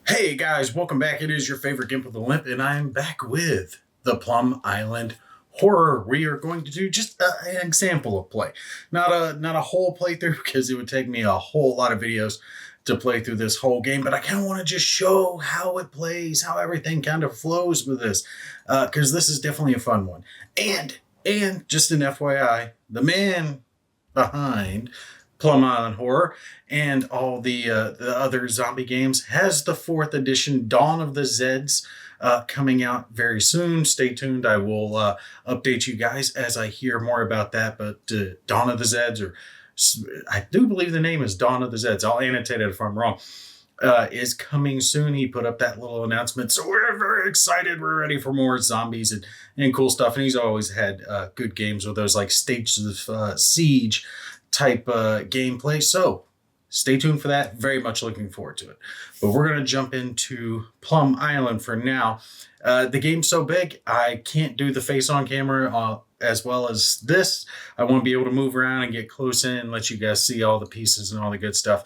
Hey guys, welcome back. It is your favorite Gimp with the Limp, and I'm back with the Plum Island Horror. We are going to do just an example of play, not a whole playthrough because it would take me a whole lot of videos to play through this whole game. But I kind of want to just show how it plays, how everything kind of flows with this, because this is definitely a fun one. And just an FYI, the man behind Plum Island Horror and all the other zombie games has the fourth edition Dawn of the Zeds coming out very soon. Stay tuned. I will update you guys as I hear more about that. But Dawn of the Zeds, or I do believe the name is Dawn of the Zeds. I'll annotate it if I'm wrong. Is coming soon. He put up that little announcement. So we're very excited. We're ready for more zombies and cool stuff. And he's always had good games with those like Stages of Siege type gameplay. So stay tuned for that. Very much looking forward to it. But we're going to jump into Plum Island for now. The game's so big, I can't do the face on camera as well as this. I want to be able to move around and get close in, let you guys see all the pieces and all the good stuff.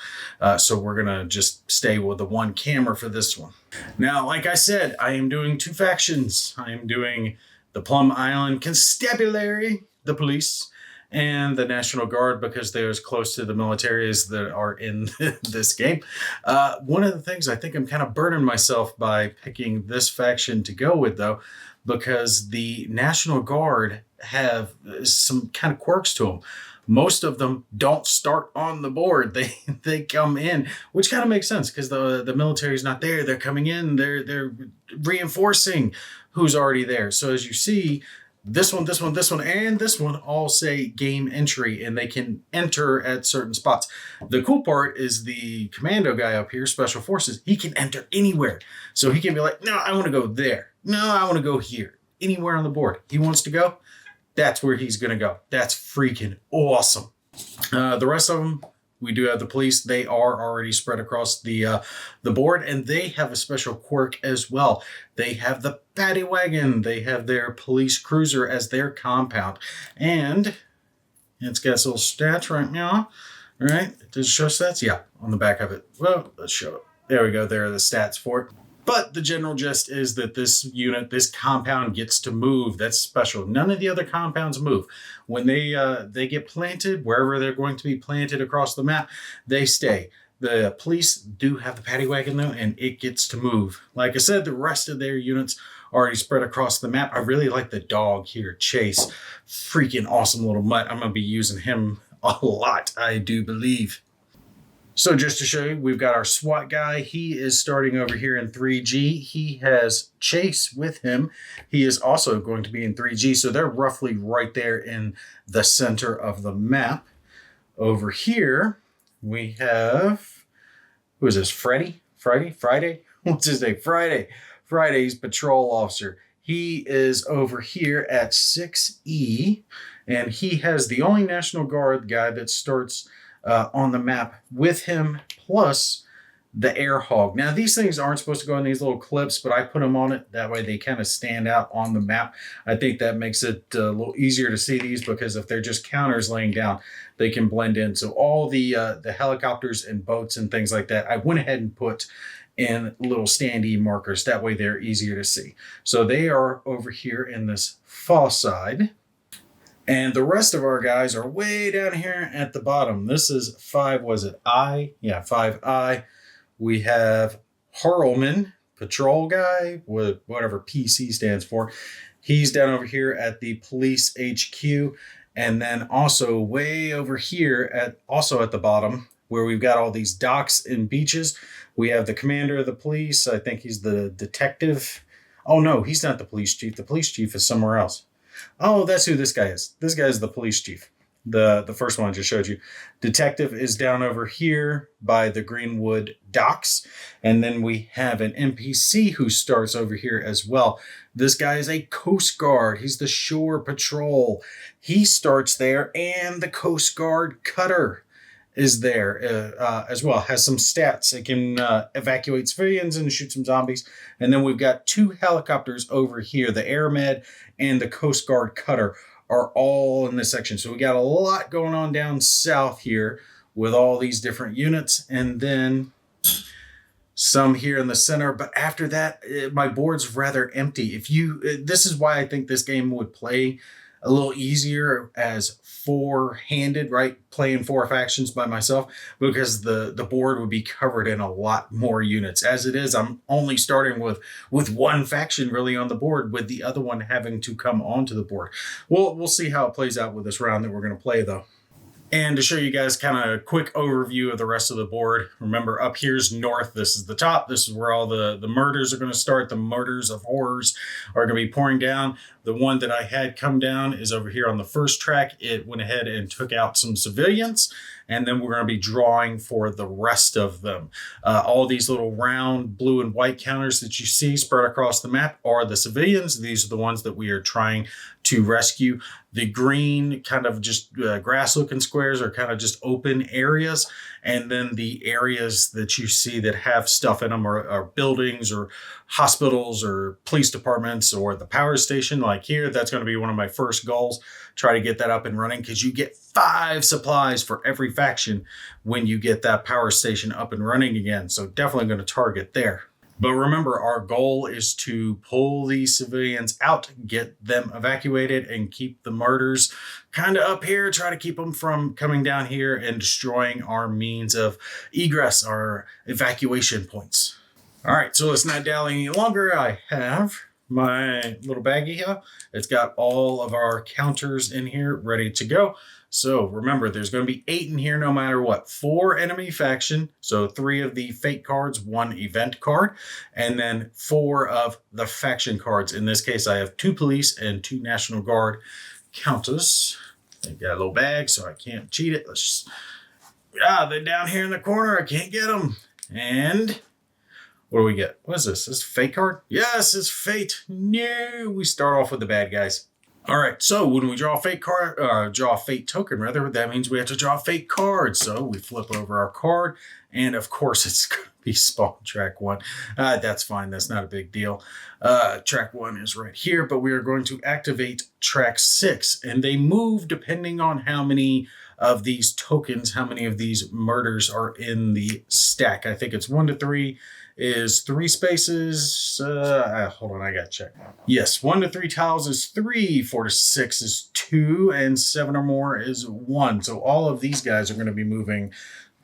So we're going to just stay with the one camera for this one. Now, like I said, I am doing two factions. I am doing the Plum Island Constabulary, the police, and the National Guard, because they're as close to the militaries that are in this game. One of the things I think I'm kind of burning myself by picking this faction to go with, though, because the National Guard have some kind of quirks to them. Most of them don't start on the board. They come in, which kind of makes sense because the military is not there. They're coming in. They're reinforcing who's already there. So as you see, this one, and this one all say game entry, and they can enter at certain spots. The cool part is the commando guy up here, Special Forces, he can enter anywhere. So he can be like, no, I want to go there. No, I want to go here. Anywhere on the board he wants to go, that's where he's going to go. That's freaking awesome. The rest of them, we do have the police. They are already spread across the board, and they have a special quirk as well. They have the paddy wagon. They have their police cruiser as their compound, and it's got its little stats right now. Right? Does it show stats? Yeah, on the back of it. Well, let's show it. There we go. There are the stats for it. But the general gist is that this unit, this compound gets to move. That's special. None of the other compounds move. When they get planted, wherever they're going to be planted across the map, they stay. The police do have the paddy wagon, though, and it gets to move. Like I said, the rest of their units are already spread across the map. I really like the dog here, Chase. Freaking awesome little mutt. I'm going to be using him a lot, I do believe. So just to show you, we've got our SWAT guy. He is starting over here in 3G. He has Chase with him. He is also going to be in 3G. So they're roughly right there in the center of the map. Over here, we have, who is this? Friday? What's his name? Friday's patrol officer. He is over here at 6E, and he has the only National Guard guy that starts on the map with him, plus the air hog. Now, these things aren't supposed to go in these little clips, but I put them on it. That way they kind of stand out on the map. I think that makes it a little easier to see these, because if they're just counters laying down, they can blend in. So all the helicopters and boats and things like that, I went ahead and put in little standee markers. That way they're easier to see. So they are over here in this far side. And the rest of our guys are way down here at the bottom. This is 5, was it I? Yeah, 5I. We have Harlman, patrol guy, whatever PC stands for. He's down over here at the police HQ. And then also way over here also at the bottom, where we've got all these docks and beaches, we have the commander of the police. I think he's the detective. Oh, no, he's not the police chief. The police chief is somewhere else. Oh, that's who this guy is. This guy is the police chief. The first one I just showed you. Detective is down over here by the Greenwood docks. And then we have an NPC who starts over here as well. This guy is a Coast Guard. He's the shore patrol. He starts there, and the Coast Guard cutter is there as well. Has some stats. It can evacuate civilians and shoot some zombies. And then we've got 2 helicopters over here. The Air Med and the Coast Guard cutter are all in this section. So we got a lot going on down south here with all these different units. And then some here in the center, but after that, my board's rather empty. This is why I think this game would play a little easier as four-handed, right? Playing four factions by myself, because the board would be covered in a lot more units. As it is, I'm only starting with one faction really on the board, with the other one having to come onto the board. We'll see how it plays out with this round that we're going to play, though. And to show you guys kind of a quick overview of the rest of the board, remember up here's north, this is the top, this is where all the murders are going to start. The murders of horrors are going to be pouring down. The one that I had come down is over here on the first track. It went ahead and took out some civilians, and then we're going to be drawing for the rest of them. All these little round blue and white counters that you see spread across the map are the civilians. These are the ones that we are trying to rescue. The green kind of just grass looking squares are kind of just open areas. And then the areas that you see that have stuff in them are buildings or hospitals or police departments or the power station like here. That's going to be one of my first goals. Try to get that up and running, because you get 5 supplies for every faction when you get that power station up and running again. So definitely going to target there. But remember, our goal is to pull these civilians out, get them evacuated, and keep the murders kind of up here. Try to keep them from coming down here and destroying our means of egress, our evacuation points. All right, so let's not dally any longer. I have my little baggie here. It's got all of our counters in here ready to go. So remember, there's going to be 8 in here no matter what. 4 enemy faction, so 3 of the fate cards, 1 event card, and then 4 of the faction cards. In this case, I have 2 police and 2 National Guard counters. They got a little bag, so I can't cheat it. Let's just... they're down here in the corner. I can't get them. And what do we get? What is this? This fate card? Yes, it's fate. No, we start off with the bad guys. All right, so when we draw a fate card, draw a fate token rather, that means we have to draw a fate card. So we flip over our card, and of course it's going to be spawn track 1. That's fine, that's not a big deal. Track 1 is right here, but we are going to activate track 6, and they move depending on how many of these tokens, how many of these murders are in the stack. I think it's 1 to 3. Is 3 spaces. Hold on, I gotta check. Yes, 1 to 3 tiles is 3, 4 to 6 is 2, and 7 or more is 1. So all of these guys are going to be moving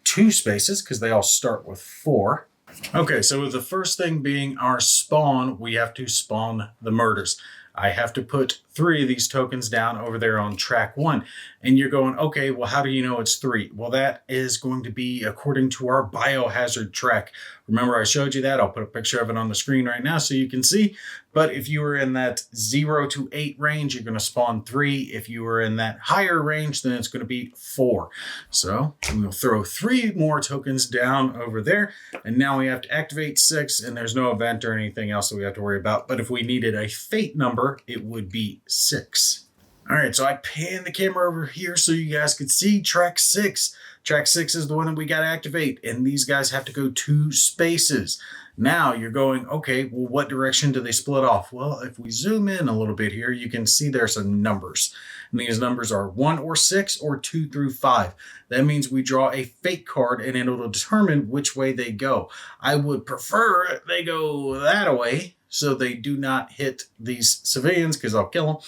2 spaces because they all start with 4. Okay, so the first thing being our spawn, we have to spawn the murders. I have to put 3 of these tokens down over there on track 1. And you're going, okay, well, how do you know it's 3? Well, that is going to be according to our biohazard track. Remember, I showed you that. I'll put a picture of it on the screen right now so you can see. But if you were in that 0 to 8 range, you're going to spawn 3. If you were in that higher range, then it's going to be 4. So we'll throw 3 more tokens down over there. And now we have to activate 6, and there's no event or anything else that we have to worry about. But if we needed a fate number, it would be 6. All right, so I pan the camera over here so you guys could see track 6. Track 6 is the one that we got to activate, and these guys have to go 2 spaces. Now you're going, okay, well, what direction do they split off? Well, if we zoom in a little bit here, you can see there's some numbers. And these numbers are 1 or 6 or 2 through 5. That means we draw a fate card, and it'll determine which way they go. I would prefer they go that way so they do not hit these civilians, because I'll kill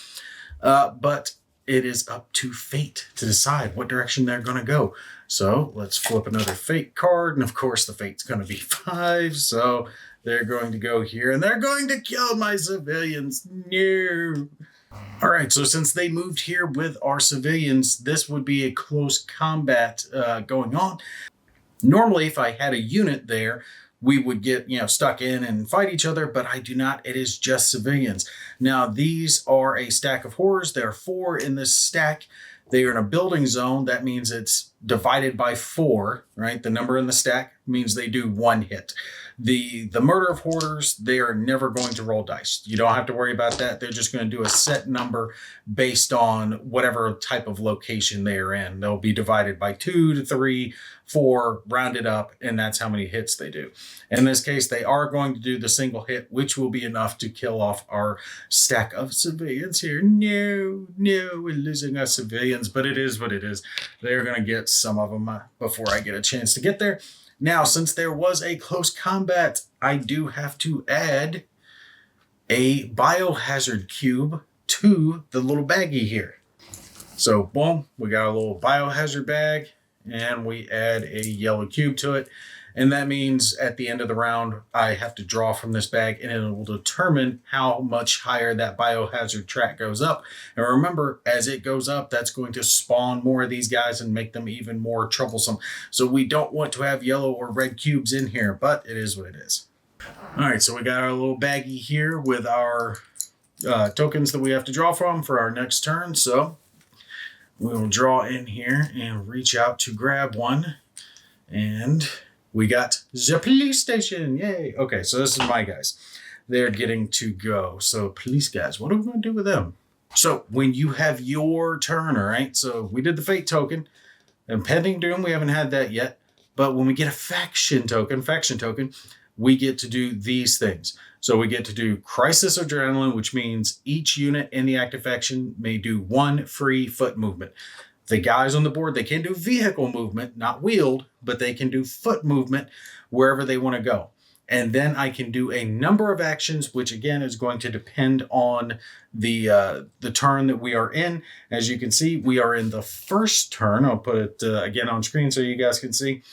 them. But it is up to fate to decide what direction they're going to go. So let's flip another fate card. And of course, the fate's going to be 5. So they're going to go here, and they're going to kill my civilians. No. All right, so since they moved here with our civilians, this would be a close combat going on. Normally, if I had a unit there, we would get, stuck in and fight each other, but I do not. It is just civilians. Now, these are a stack of horrors. There are 4 in this stack. They are in a building zone. That means it's divided by 4, right? The number in the stack means they do 1 hit. The murder of hoarders, they are never going to roll dice. You don't have to worry about that. They're just going to do a set number based on whatever type of location they are in. They'll be divided by 2 to 3, 4, rounded up, and that's how many hits they do. In this case, they are going to do the single hit, which will be enough to kill off our stack of civilians here. No, we're losing our civilians, but it is what it is. They're going to get some of them before I get a chance to get there. Now, since there was a close combat, I do have to add a biohazard cube to the little baggie here. So boom, we got a little biohazard bag and we add a yellow cube to it. And that means at the end of the round, I have to draw from this bag and it will determine how much higher that biohazard track goes up. And remember, as it goes up, that's going to spawn more of these guys and make them even more troublesome. So we don't want to have yellow or red cubes in here, but it is what it is. All right, so we got our little baggie here with our tokens that we have to draw from for our next turn. So we will draw in here and reach out to grab one. And we got the police station. Yay. Okay, so this is my guys. They're getting to go. So police guys, what are we going to do with them? So when you have your turn, all right, so we did the fate token. Impending doom, we haven't had that yet. But when we get a faction token, we get to do these things. So we get to do Crisis Adrenaline, which means each unit in the active faction may do 1 free foot movement. The guys on the board, they can do vehicle movement, not wheeled, but they can do foot movement wherever they want to go. And then I can do a number of actions, which again is going to depend on the turn that we are in. As you can see, we are in the first turn. I'll put it again on screen so you guys can see.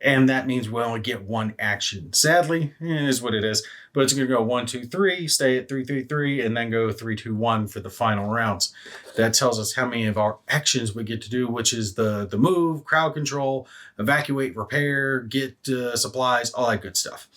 And that means we only get 1 action. Sadly, it is what it is. But it's going to go 1, 2, 3, stay at 3, 3, 3, and then go 3, 2, 1 for the final rounds. That tells us how many of our actions we get to do, which is the move, crowd control, evacuate, repair, get supplies, all that good stuff.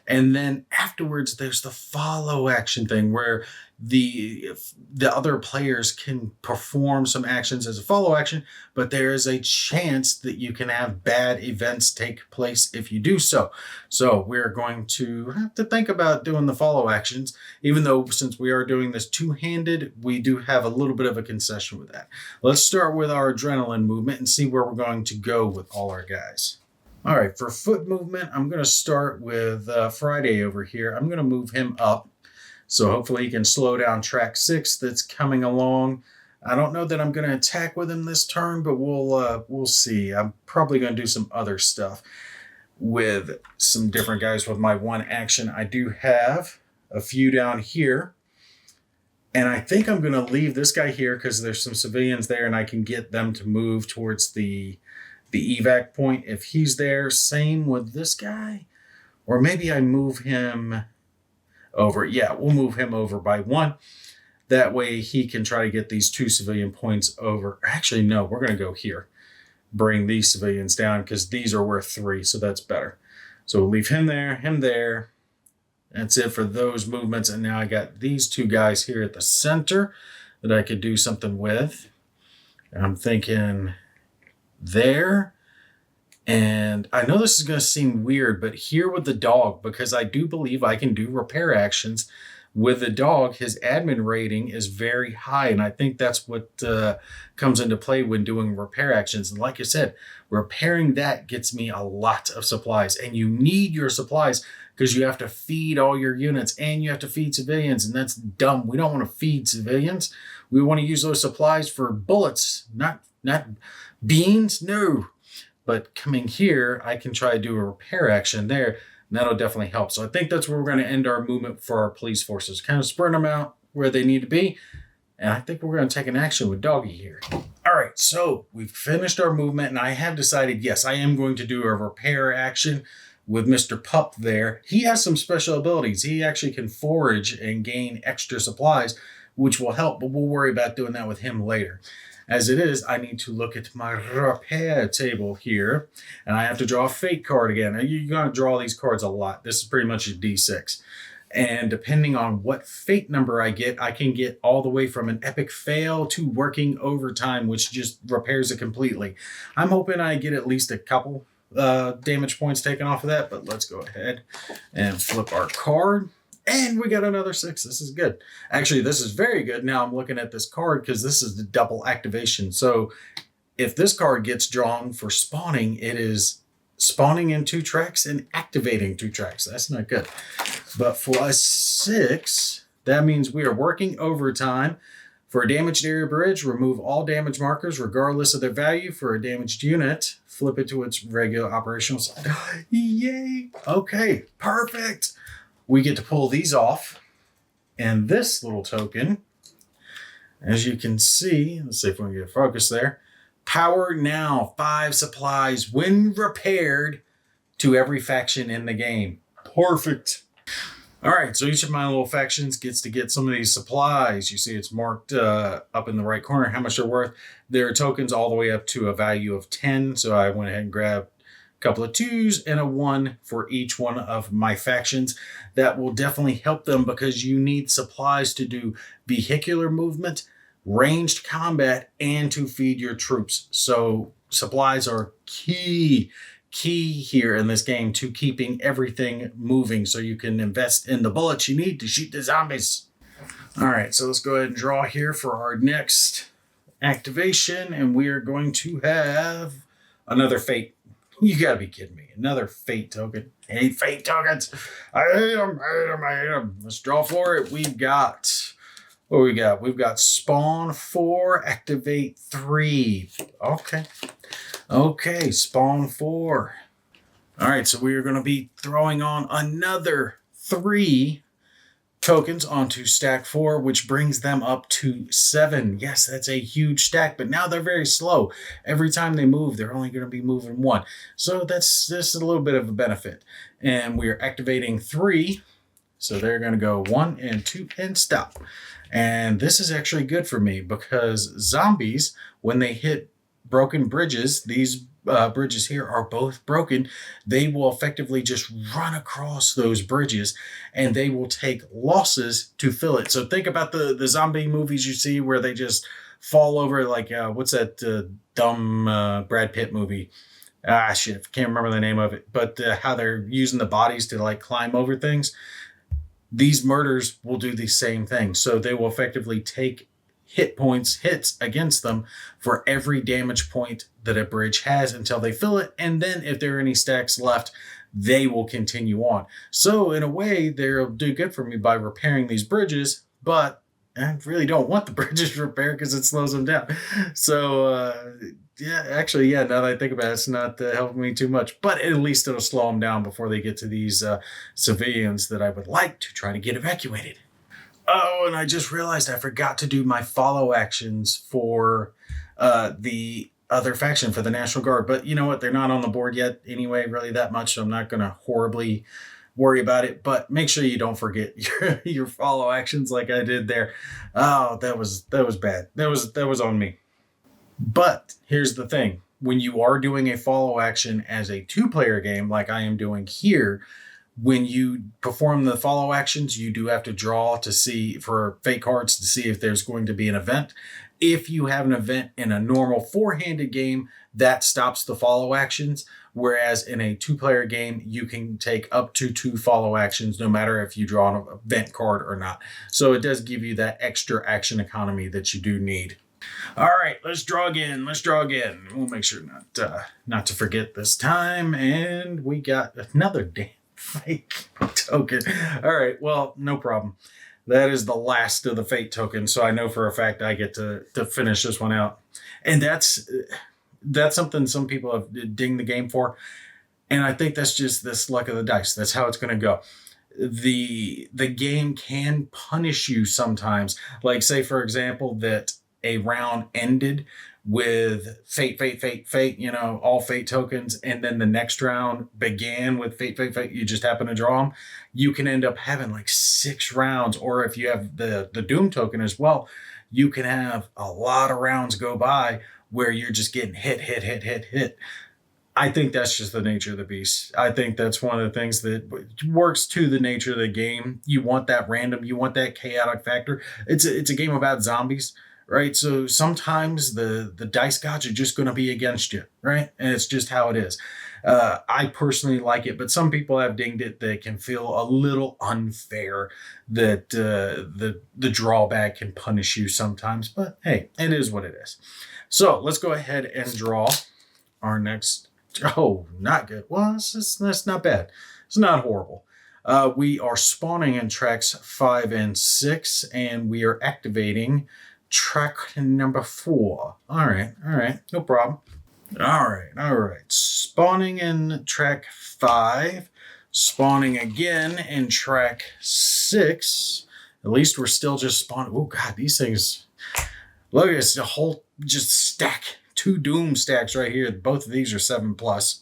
And then afterwards, there's the follow action thing where the other players can perform some actions as a follow action, but there is a chance that you can have bad events take place if you do so. So we're going to have to think about doing the follow actions, even though since we are doing this two-handed, we do have a little bit of a concession with that. Let's start with our adrenaline movement and see where we're going to go with all our guys. All right, for foot movement, I'm going to start with Friday over here. I'm going to move him up. So hopefully he can slow down track 6 that's coming along. I don't know that I'm going to attack with him this turn, but we'll see. I'm probably going to do some other stuff with some different guys with my 1 action. I do have a few down here. And I think I'm going to leave this guy here because there's some civilians there and I can get them to move towards the evac point if he's there. Same with this guy. Or maybe I move him over. Yeah, we'll move him over by 1. That way he can try to get these 2 civilian points over. Actually, no, we're going to go here. Bring these civilians down because these are worth 3, so that's better. So we'll leave him there. That's it for those movements. And now I got these 2 guys here at the center that I could do something with. And I'm thinking there. And I know this is going to seem weird, but here with the dog, because I do believe I can do repair actions with the dog, his admin rating is very high. And I think that's what comes into play when doing repair actions. And like I said, repairing that gets me a lot of supplies. And you need your supplies because you have to feed all your units and you have to feed civilians. And that's dumb. We don't want to feed civilians. We want to use those supplies for bullets, not beans. No. But coming here, I can try to do a repair action there, and that'll definitely help. So I think that's where we're going to end our movement for our police forces. Kind of spread them out where they need to be. And I think we're going to take an action with Doggy here. All right, so we've finished our movement, and I have decided, yes, I am going to do a repair action with Mr. Pup there. He has some special abilities. He actually can forage and gain extra supplies, which will help, but we'll worry about doing that with him later. As it is, I need to look at my repair table here, and I have to draw a fate card again. Now, you're going to draw these cards a lot. This is pretty much a D6. And depending on what fate number I can get all the way from an epic fail to working overtime, which just repairs it completely. I'm hoping I get at least a couple damage points taken off of that, but let's go ahead and flip our card. And we got another 6. This is good. Actually, this is very good. Now I'm looking at this card because this is the double activation. So if this card gets drawn for spawning, it is spawning in 2 tracks and activating 2 tracks. That's not good. But for a 6, that means we are working overtime For a damaged area bridge, remove all damage markers regardless of their value. For a damaged unit, flip it to its regular operational side. Yay! Okay, perfect. We get to pull these off. And this little token, as you can see, let's see if we can get focus there. Power now 5 supplies when repaired to every faction in the game. Perfect. All right, so each of my little factions gets to get some of these supplies. You see it's marked up in the right corner how much they're worth. There are tokens all the way up to a value of 10. So I went ahead and grabbed a couple of 2s and a 1 for each one of my factions. That will definitely help them because you need supplies to do vehicular movement, ranged combat, and to feed your troops. So supplies are key here in this game to keeping everything moving so you can invest in the bullets you need to shoot the zombies. All right, so let's go ahead and draw here for our next activation, and we are going to have another fate. You gotta be kidding me. Another fate token. I hate fate tokens. I hate them. Let's draw for it. We've got, what we got? We've got spawn 4, activate 3. Okay, spawn 4. All right, so we are going to be throwing on another 3 tokens onto stack 4, which brings them up to 7. Yes, that's a huge stack, but now they're very slow. Every time they move, they're only going to be moving 1. So that's just a little bit of a benefit. And we are activating 3. So they're going to go 1 and 2 and stop. And this is actually good for me because zombies, when they hit broken bridges, these bridges here are both broken, they will effectively just run across those bridges and they will take losses to fill it. So think about the zombie movies you see where they just fall over, like what's that dumb Brad Pitt movie? Shit, can't remember the name of it, but how they're using the bodies to like climb over things. These murders will do the same thing. So they will effectively take hits against them for every damage point that a bridge has until they fill it. And then if there are any stacks left, they will continue on. So in a way, they'll do good for me by repairing these bridges, but I really don't want the bridges repaired because it slows them down. So now that I think about it, it's not helping me too much, but at least it'll slow them down before they get to these civilians that I would like to try to get evacuated. Oh, and I just realized I forgot to do my follow actions for the other faction, for the National Guard. But you know what? They're not on the board yet anyway, really that much. So I'm not going to horribly worry about it. But make sure you don't forget your follow actions like I did there. Oh, that was bad. That was on me. But here's the thing. When you are doing a follow action as a 2-player game like I am doing here, when you perform the follow actions, you do have to draw to see for fate cards to see if there's going to be an event. If you have an event in a normal 4-handed game, that stops the follow actions. Whereas in a 2-player game, you can take up to 2 follow actions, no matter if you draw an event card or not. So it does give you that extra action economy that you do need. All right, let's draw again. We'll make sure not to forget this time. And we got another damn fake token. All right, well, no problem. That is the last of the fate tokens, so I know for a fact I get to finish this one out. And that's something some people have dinged the game for, and I think that's just this luck of the dice. That's how it's going to go. The game can punish you sometimes. Like, say, for example, that a round ended with fate, all fate tokens, and then the next round began with fate, you just happen to draw them, you can end up having like 6 rounds. Or if you have the doom token as well, you can have a lot of rounds go by where you're just getting hit. I think that's just the nature of the beast. I think that's one of the things that works to the nature of the game. You want that random, you want that chaotic factor. It's a game about zombies, right? So sometimes the dice gods are just going to be against you, right? And it's just how it is. I personally like it, but some people have dinged it. They can feel a little unfair that the drawback can punish you sometimes. But hey, it is what it is. So let's go ahead and draw our next. Oh, not good. Well, that's not bad. It's not horrible. We are spawning in tracks 5 and 6, and we are activating track number 4. All right, no problem. All right. Spawning in track 5, spawning again in track 6. At least we're still just spawning. Oh God, these things. Look, it's a whole just stack. 2 doom stacks right here. Both of these are 7+.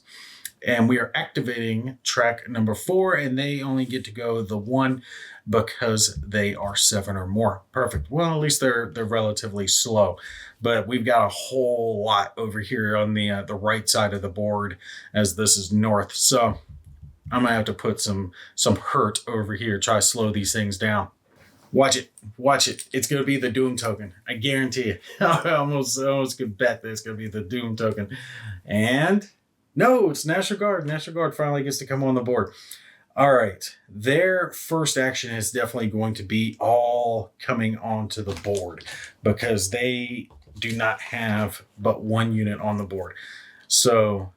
And we are activating track number 4, and they only get to go the 1 because they are 7 or more. Perfect. Well, at least they're relatively slow. But we've got a whole lot over here on the right side of the board, as this is north. So I'm gonna have to put some hurt over here, try to slow these things down. Watch it. It's gonna be the Doom token. I guarantee it. I almost could bet that it's gonna be the Doom token. And no, it's National Guard. National Guard finally gets to come on the board. All right. Their first action is definitely going to be all coming onto the board because they do not have but 1 unit on the board. So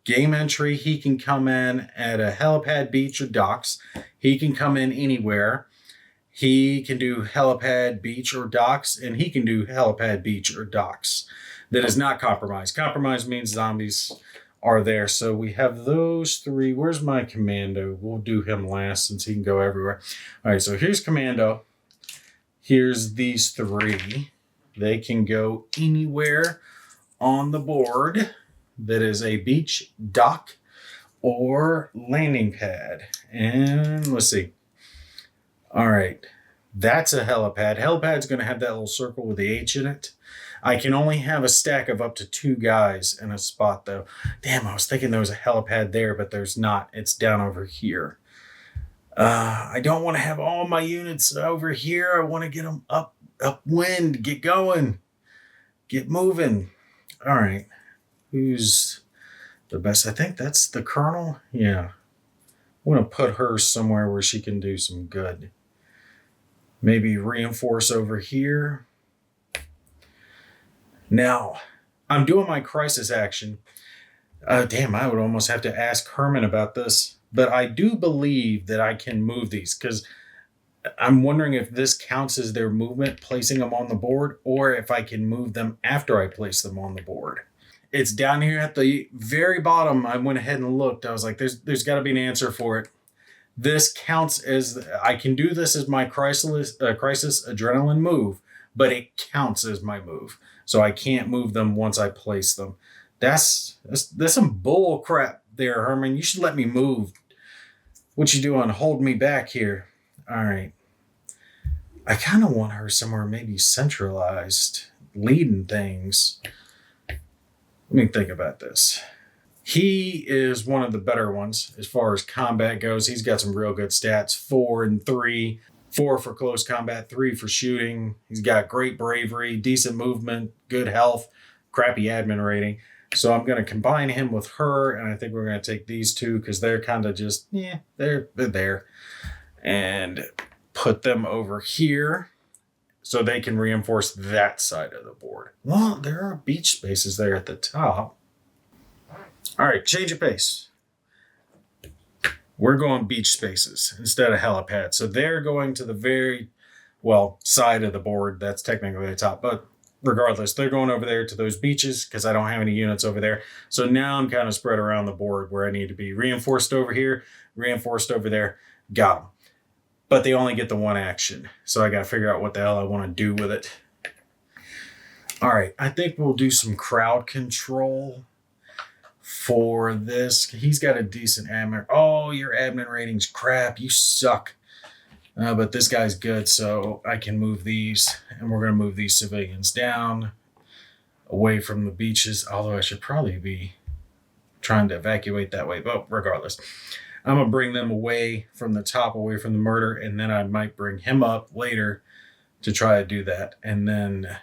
game entry, he can come in at a helipad, beach, or docks. He can come in anywhere. He can do helipad, beach, or docks, and he can do helipad, beach, or docks. That is not compromise. Compromise means zombies are there. So we have those 3. Where's my commando? We'll do him last since he can go everywhere. All right, so here's commando. Here's these 3. They can go anywhere on the board that is a beach, dock, or landing pad. And let's see. All right, that's a helipad. Helipad's going to have that little circle with the H in it. I can only have a stack of up to 2 guys in a spot, though. Damn, I was thinking there was a helipad there, but there's not. It's down over here. I don't want to have all my units over here. I want to get them upwind, get going, get moving. All right, who's the best? I think that's the Colonel. Yeah, I want to put her somewhere where she can do some good. Maybe reinforce over here. Now, I'm doing my crisis action. Damn, I would almost have to ask Herman about this. But I do believe that I can move these because I'm wondering if this counts as their movement, placing them on the board, or if I can move them after I place them on the board. It's down here at the very bottom. I went ahead and looked. I was like, there's got to be an answer for it. This counts as, I can do this as my crisis adrenaline move, but it counts as my move. So I can't move them once I place them. That's some bull crap there, Herman. You should let me move. What you doing? Hold me back here. All right. I kind of want her somewhere maybe centralized, leading things. Let me think about this. He is one of the better ones as far as combat goes. He's got some real good stats, 4 and 3. 4 for close combat, 3 for shooting. He's got great bravery, decent movement, good health, crappy admin rating. So I'm going to combine him with her, and I think we're going to take these 2 because they're kind of just, they're there. And put them over here so they can reinforce that side of the board. Well, there are beach spaces there at the top. All right, change of pace. We're going beach spaces instead of helipad. So they're going to the very, side of the board. That's technically the top. But regardless, they're going over there to those beaches because I don't have any units over there. So now I'm kind of spread around the board where I need to be. Reinforced over here, reinforced over there. Got them. But they only get the 1 action. So I got to figure out what the hell I want to do with it. All right, I think we'll do some crowd control for this. He's got a decent admin. Oh, your admin rating's crap. You suck. But this guy's good, so I can move these. And we're going to move these civilians down away from the beaches. Although I should probably be trying to evacuate that way. But regardless, I'm going to bring them away from the top, away from the murder. And then I might bring him up later to try to do that. And then,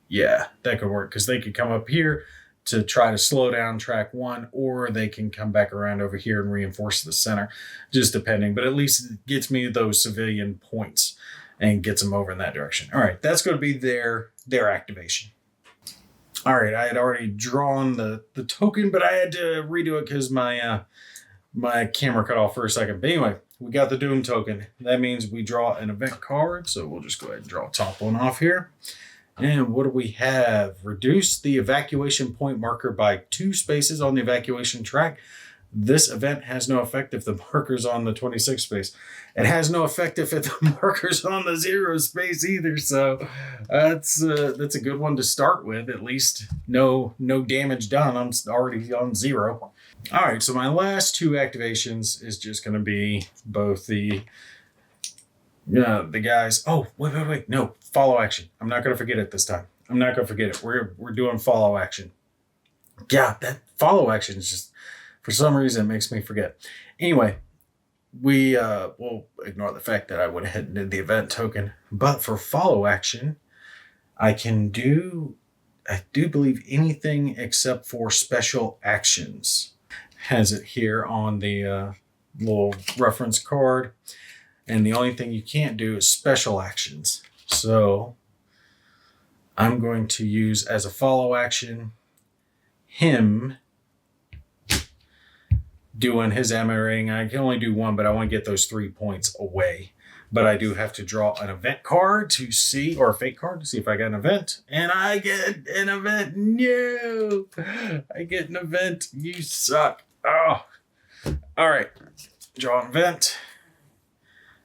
yeah, that could work. Because they could come up here to try to slow down track 1, or they can come back around over here and reinforce the center, just depending. But at least it gets me those civilian points and gets them over in that direction. All right, that's going to be their activation. All right, I had already drawn the token, but I had to redo it because my My camera cut off for a second. But anyway, we got the Doom token. That means we draw an event card. So we'll just go ahead and draw a top one off here. And what do we have? Reduce the evacuation point marker by 2 spaces on the evacuation track. This event has no effect if the marker's on the 26 space. It has no effect if the marker's on the 0 space either. So that's a good one to start with. At least no damage done. I'm already on 0. All right, so my last 2 activations is just going to be both the guys. Oh, wait. No, follow action. I'm not going to forget it this time. I'm not going to forget it. We're doing follow action. Yeah, that follow action is just, for some reason, it makes me forget. Anyway, we'll ignore the fact that I went ahead and did the event token. But for follow action, I do believe anything except for special actions. Has it here on the little reference card. And the only thing you can't do is special actions. So I'm going to use as a follow action him doing his ammo rating. I can only do 1, but I want to get those 3 points away. But I do have to draw an event card to see, or a fate card to see if I got an event. And I get an event. No, I get an event. You suck. Oh, all right. Draw an event.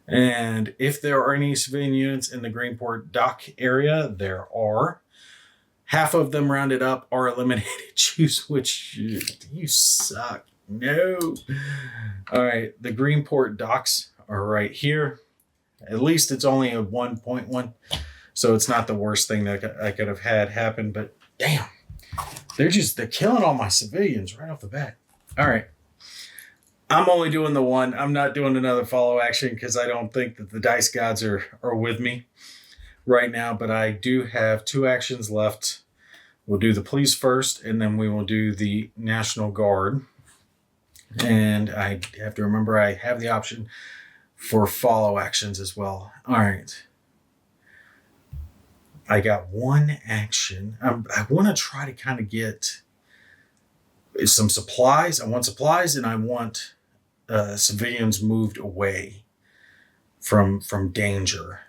And if there are any civilian units in the Greenport dock area, there are. Half of them rounded up are eliminated. Choose which. You suck. No. All right. The Greenport docks are right here. At least it's only a 1.1. So it's not the worst thing that I could have had happen. But damn. They're killing all my civilians right off the bat. All right. I'm only doing the 1. I'm not doing another follow action because I don't think that the dice gods are with me right now. But I do have 2 actions left. We'll do the police first, and then we will do the National Guard. And I have to remember I have the option for follow actions as well. All right. I got 1 action. I want to try to kind of get some supplies. I want supplies, and I want civilians moved away from danger.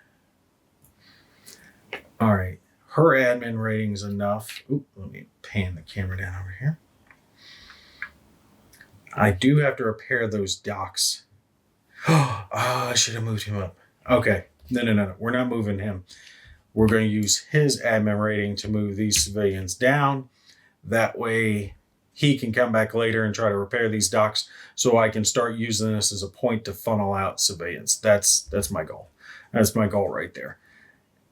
All right. Her admin rating is enough. Oop, let me pan the camera down over here. I do have to repair those docks. Oh, I should have moved him up. Okay. No. We're not moving him. We're going to use his admin rating to move these civilians down. That way he can come back later and try to repair these docks so I can start using this as a point to funnel out civilians. That's my goal. That's my goal right there.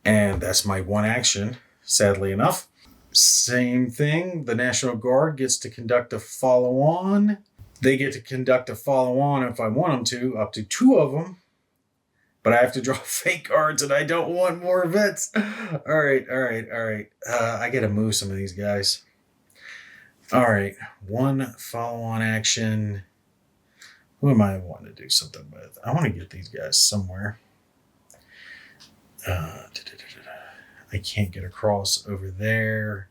And that's my 1 action, sadly enough. Same thing. The National Guard gets to conduct a follow-on. They get to conduct a follow-on if I want them to, up to 2 of them. But I have to draw fake cards, and I don't want more events. All right. I got to move some of these guys. All right. 1 follow-on action. Who am I wanting to do something with? I want to get these guys somewhere. I can't get across over there.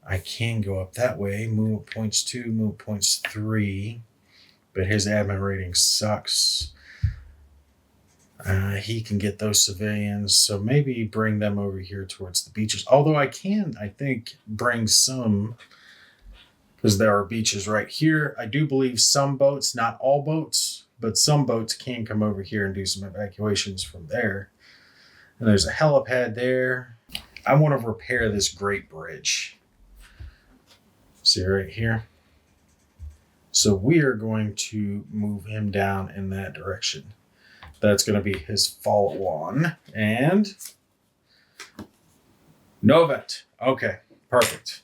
I can go up that way. Move points 2, move points 3. But his admin rating sucks. He can get those civilians. So maybe bring them over here towards the beaches. Although I think, bring some, because there are beaches right here. I do believe some boats, not all boats, but some boats can come over here and do some evacuations from there. And there's a helipad there. I want to repair this great bridge. See right here? So we are going to move him down in that direction. That's going to be his follow-on. And no event. Okay, perfect.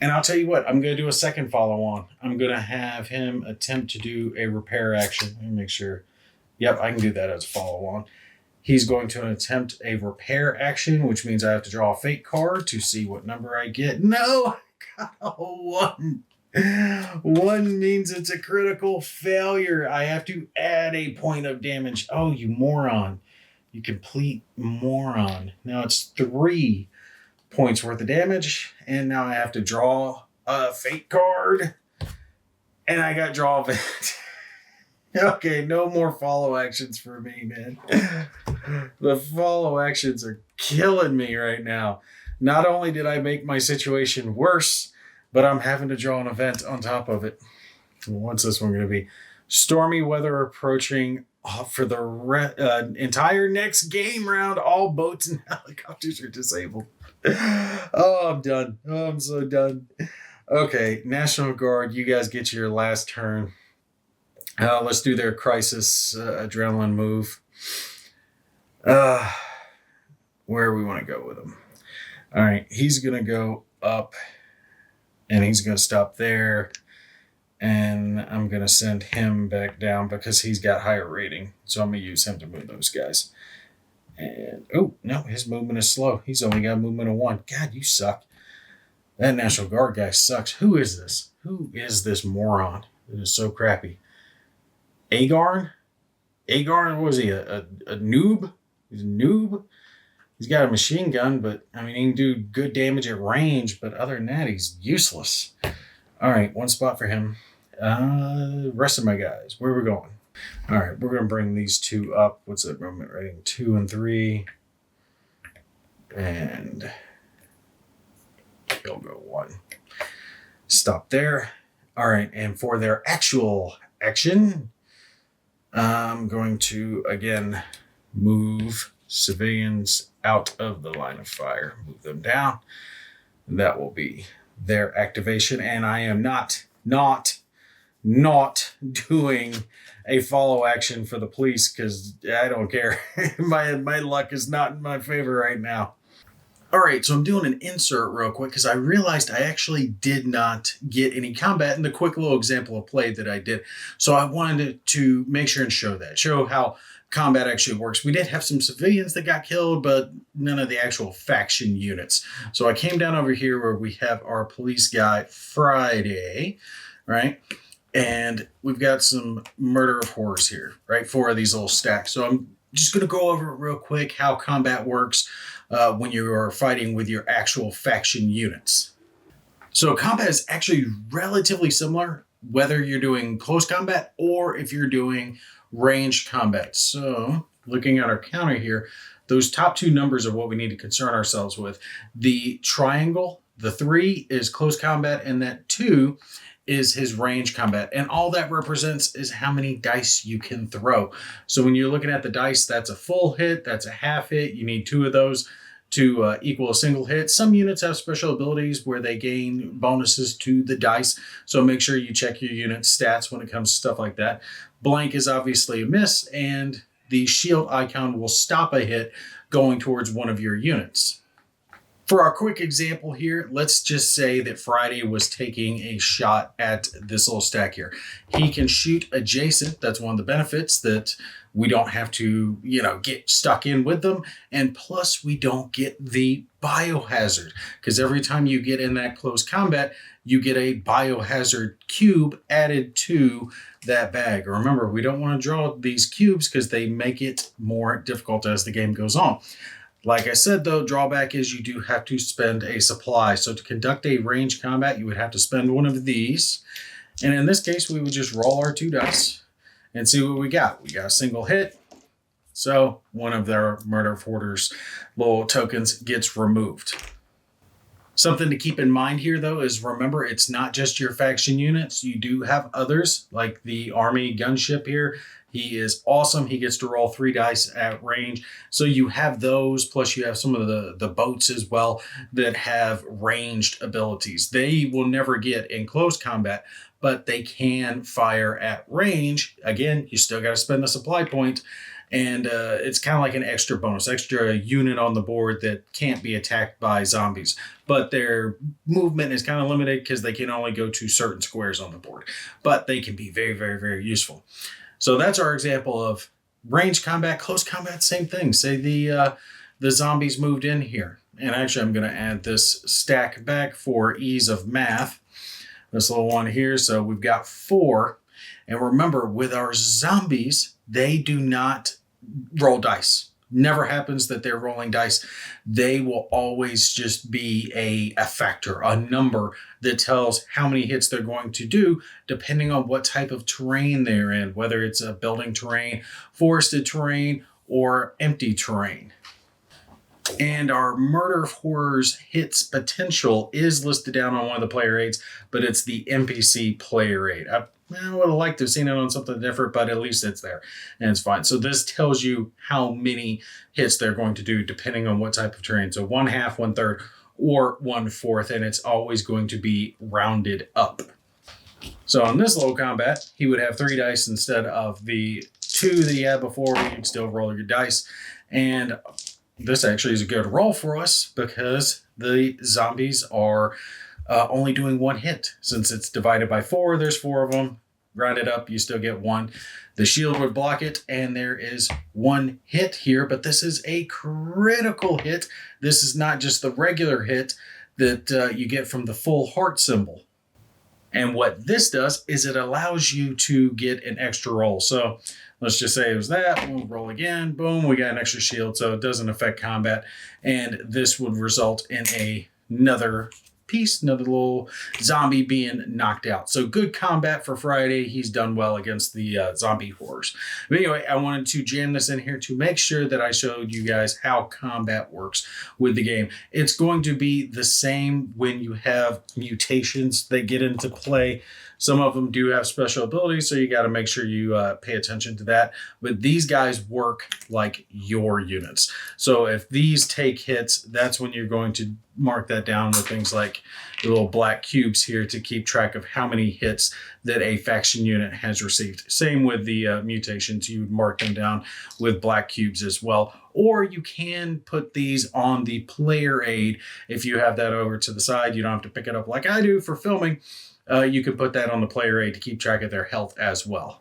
And I'll tell you what, I'm going to do a second follow-on. I'm going to have him attempt to do a repair action. Let me make sure. Yep, I can do that as a follow-on. He's going to attempt a repair action, which means I have to draw a fate card to see what number I get. No, I got a 1. 1 means it's a critical failure. I have to add a point of damage. Oh, you moron. You complete moron. Now it's 3 points worth of damage. And now I have to draw a fate card. And I got draw event. Okay, no more follow actions for me, man. The follow actions are killing me right now. Not only did I make my situation worse, but I'm having to draw an event on top of it. What's this one going to be? Stormy weather approaching for the entire next game round. All boats and helicopters are disabled. Oh, I'm done. Oh, I'm so done. Okay, National Guard, you guys get your last turn. Let's do their crisis adrenaline move. Where we want to go with him. All right, he's going to go up and he's going to stop there. And I'm going to send him back down because he's got higher rating. So I'm going to use him to move those guys. And, oh, no, his movement is slow. He's only got a movement of 1. God, you suck. That National Guard guy sucks. Who is this? Who is this moron? It is so crappy. Agarn? Agarn, was he a noob? He's a noob. He's got a machine gun, but, I mean, he can do good damage at range, but other than that, he's useless. All right, 1 spot for him. Rest of my guys, where are we going? All right, we're going to bring these 2 up. What's that movement rating? 2 and 3. And he'll go 1. Stop there. All right, and for their actual action, I'm going to, again, move civilians out of the line of fire. Move them down. That will be their activation. And I am not doing a follow action for the police because I don't care. my luck is not in my favor right now. All right, so I'm doing an insert real quick because I realized I actually did not get any combat in the quick little example of play that I did. So I wanted to make sure and show how combat actually works. We did have some civilians that got killed, but none of the actual faction units. So I came down over here where we have our police guy, Friday, right? And we've got some murder of horrors here, right? 4 of these little stacks. So I'm just going to go over it real quick, how combat works when you are fighting with your actual faction units. So combat is actually relatively similar, whether you're doing close combat or if you're doing ranged combat. So looking at our counter here, those top 2 numbers are what we need to concern ourselves with. The triangle, the 3 is close combat, and that 2 is his range combat. And all that represents is how many dice you can throw. So when you're looking at the dice, that's a full hit, that's a half hit. You need 2 of those to equal a single hit. Some units have special abilities where they gain bonuses to the dice. So make sure you check your unit stats when it comes to stuff like that. Blank is obviously a miss, and the shield icon will stop a hit going towards one of your units. For our quick example here, let's just say that Friday was taking a shot at this little stack here. He can shoot adjacent. That's one of the benefits, that we don't have to, get stuck in with them. And plus, we don't get the biohazard, because every time you get in that close combat, you get a biohazard cube added to that bag. Remember, we don't want to draw these cubes because they make it more difficult as the game goes on. Like I said, though, drawback is you do have to spend a supply. So to conduct a ranged combat, you would have to spend one of these. And in this case, we would just roll our 2 dice and see what we got. We got a single hit. So one of their murder of hoarders little tokens gets removed. Something to keep in mind here, though, is remember, it's not just your faction units. You do have others, like the army gunship here. He is awesome. He gets to roll 3 dice at range. So you have those, plus you have some of the boats as well that have ranged abilities. They will never get in close combat, but they can fire at range. Again, you still got to spend the supply point. And it's kind of like an extra bonus, extra unit on the board that can't be attacked by zombies. But their movement is kind of limited because they can only go to certain squares on the board. But they can be very, very, very useful. So that's our example of range combat, close combat, same thing. Say the zombies moved in here. And actually, I'm going to add this stack back for ease of math. This little one here. So we've got 4. And remember, with our zombies, they do not roll dice. Never happens that they're rolling dice. They will always just be a factor, a number that tells how many hits they're going to do, depending on what type of terrain they're in, whether it's a building terrain, forested terrain, or empty terrain. And our Murder Horrors hits potential is listed down on one of the player aids, but it's the NPC player aid. I would have liked to have seen it on something different, but at least it's there and it's fine. So this tells you how many hits they're going to do depending on what type of terrain. So 1/2, 1/3, or 1/4, and it's always going to be rounded up. So on this little combat, he would have 3 dice instead of the 2 that he had before. You can still roll your dice. And this actually is a good roll for us because the zombies are only doing 1 hit. Since it's divided by 4, there's 4 of them. Round it up, you still get 1. The shield would block it, and there is 1 hit here, but this is a critical hit. This is not just the regular hit that you get from the full heart symbol. And what this does is it allows you to get an extra roll. So let's just say it was that. We'll roll again. Boom, we got an extra shield, so it doesn't affect combat. And this would result in another piece, another little zombie being knocked out. So good combat for Friday. He's done well against the zombie horrors. But anyway, I wanted to jam this in here to make sure that I showed you guys how combat works with the game. It's going to be the same when you have mutations that get into play. Some of them do have special abilities, so you got to make sure you pay attention to that. But these guys work like your units. So if these take hits, that's when you're going to mark that down with things like the little black cubes here to keep track of how many hits that a faction unit has received. Same with the mutations. You would mark them down with black cubes as well. Or you can put these on the player aid. If you have that over to the side, you don't have to pick it up like I do for filming. You can put that on the player aid to keep track of their health as well.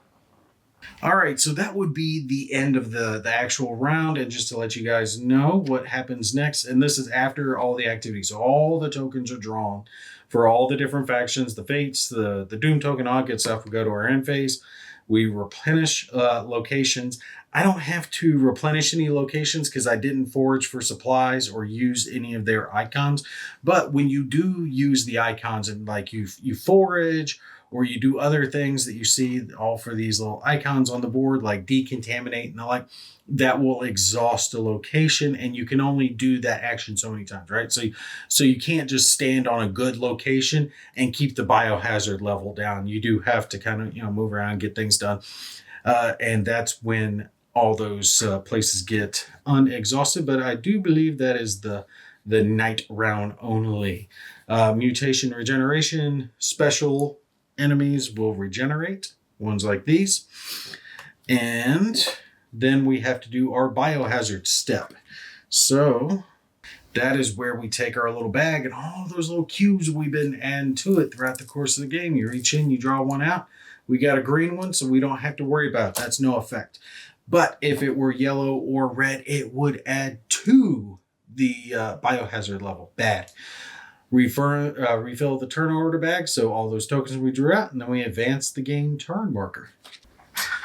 All right, so that would be the end of the actual round. And just to let you guys know what happens next, and this is after all the activities. So all the tokens are drawn for all the different factions, the fates, the doom token, all good stuff. We go to our end phase. We replenish locations. I don't have to replenish any locations because I didn't forage for supplies or use any of their icons. But when you do use the icons and like you forage or you do other things that you see all for these little icons on the board, like decontaminate and the like, that will exhaust a location, and you can only do that action so many times, right? So you can't just stand on a good location and keep the biohazard level down. You do have to kind of, move around, get things done. And that's when all those places get unexhausted. But I do believe that is the night round only. Mutation regeneration, special enemies will regenerate, ones like these. And then we have to do our biohazard step. So that is where we take our little bag and all those little cubes we've been adding to it throughout the course of the game. You reach in, you draw one out. We got a green one, so we don't have to worry about it. That's no effect. But if it were yellow or red, it would add to the biohazard level. Bad. Refill the turn order bag, so all those tokens we drew out, and then we advance the game turn marker.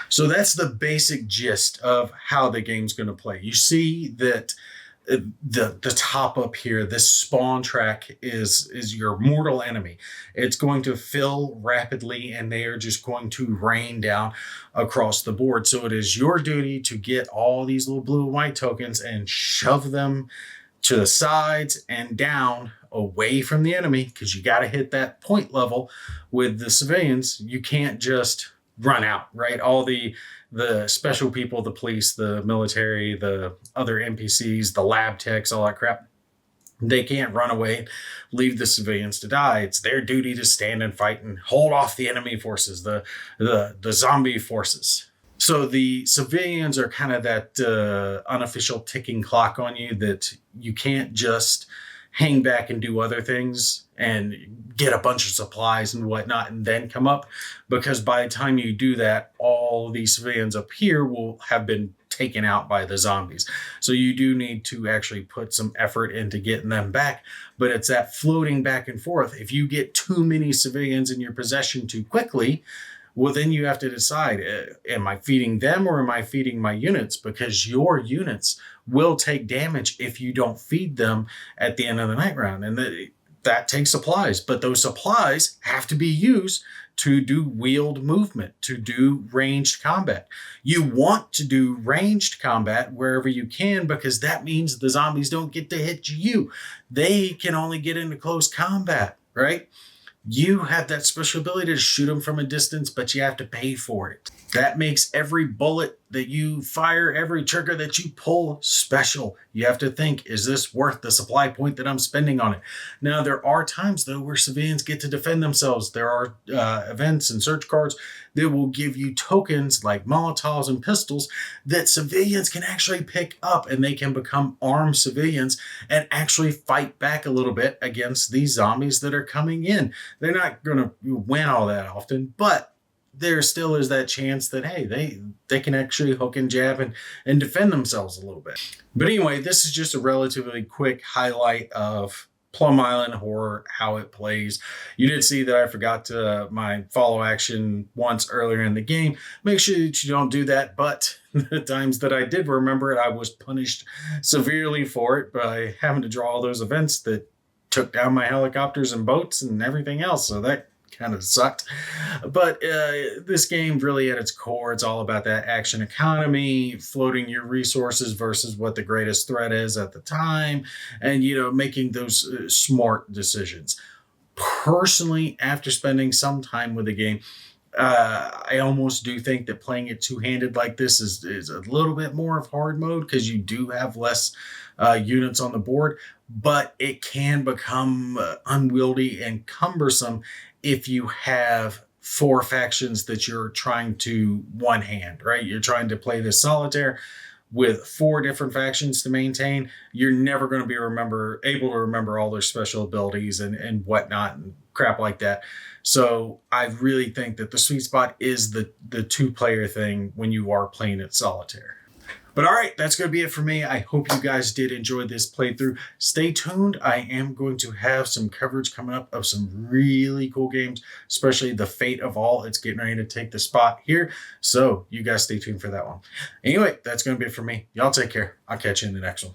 So that's the basic gist of how the game's going to play. You see that the top up here, this spawn track is your mortal enemy. It's going to fill rapidly, and they are just going to rain down across the board. So it is your duty to get all these little blue and white tokens and shove them to the sides and down away from the enemy, because you got to hit that point level with the civilians. You can't just run out, right? All the special people, the police, the military, the other NPCs, the lab techs, all that crap, they can't run away, leave the civilians to die. It's their duty to stand and fight and hold off the enemy forces, the zombie forces. So the civilians are kind of that unofficial ticking clock on you that you can't just hang back and do other things and get a bunch of supplies and whatnot and then come up, because by the time you do that, all these civilians up here will have been taken out by the zombies. So you do need to actually put some effort into getting them back, but it's that floating back and forth. If you get too many civilians in your possession too quickly, Well, then you have to decide, am I feeding them or am I feeding my units? Because your units will take damage if you don't feed them at the end of the night round. And that takes supplies, but those supplies have to be used to do wheeled movement, to do ranged combat. You want to do ranged combat wherever you can, because that means the zombies don't get to hit you. They can only get into close combat, right? You have that special ability to shoot them from a distance, but you have to pay for it. That makes every bullet that you fire, every trigger that you pull special. You have to think, is this worth the supply point that I'm spending on it? Now, there are times, though, where civilians get to defend themselves. There are events and search cards that will give you tokens like Molotovs and pistols that civilians can actually pick up, and they can become armed civilians and actually fight back a little bit against these zombies that are coming in. They're not going to win all that often, but there still is that chance that, hey, they can actually hook and jab and defend themselves a little bit. But anyway, this is just a relatively quick highlight of Plum Island Horror, how it plays. You did see that I forgot my follow action once earlier in the game. Make sure that you don't do that, but the times that I did remember it, I was punished severely for it by having to draw all those events that took down my helicopters and boats and everything else. So that kind of sucked. But this game really at its core, it's all about that action economy, floating your resources versus what the greatest threat is at the time, and, making those smart decisions. Personally, after spending some time with the game, I almost do think that playing it two-handed like this is a little bit more of hard mode, because you do have less units on the board, but it can become unwieldy and cumbersome if you have 4 factions that you're trying to one hand, right? You're trying to play this solitaire with 4 different factions to maintain. You're never going to be able to remember all their special abilities and whatnot and crap like that. So I really think that the sweet spot is the 2-player thing when you are playing it solitaire. But all right, that's going to be it for me. I hope you guys did enjoy this playthrough. Stay tuned. I am going to have some coverage coming up of some really cool games, especially The Fate of All. It's getting ready to take the spot here. So you guys stay tuned for that one. Anyway, that's going to be it for me. Y'all take care. I'll catch you in the next one.